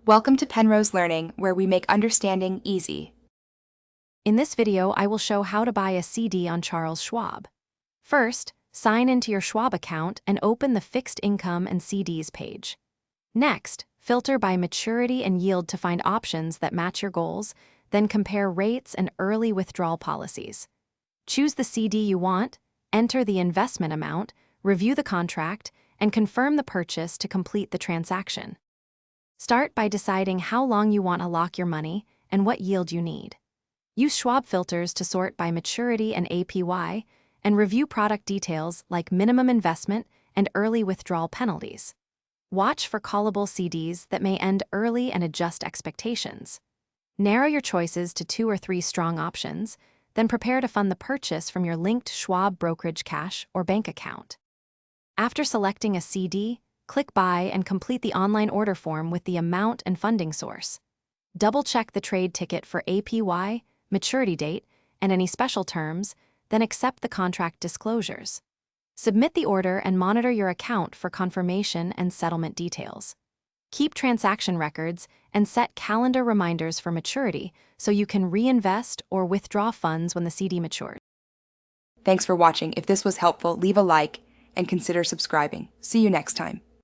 Welcome to Penrose Learning, where we make understanding easy. In this video, I will show how to buy a CD on Charles Schwab. First, sign into your Schwab account and open the Fixed Income and CDs page. Next, filter by maturity and yield to find options that match your goals, then compare rates and early withdrawal policies. Choose the CD you want, enter the investment amount, review the contract, and confirm the purchase to complete the transaction. Start by deciding how long you want to lock your money and what yield you need. Use Schwab filters to sort by maturity and APY, and review product details like minimum investment and early withdrawal penalties. Watch for callable CDs that may end early and adjust expectations. Narrow your choices to 2 or 3 strong options, then prepare to fund the purchase from your linked Schwab brokerage cash or bank account. After selecting a CD, click Buy and complete the online order form with the amount and funding source. Double-check the trade ticket for APY, maturity date, and any special terms, then accept the contract disclosures. Submit the order and monitor your account for confirmation and settlement details. Keep transaction records and set calendar reminders for maturity so you can reinvest or withdraw funds when the CD matures. Thanks for watching. If this was helpful, leave a like and consider subscribing. See you next time.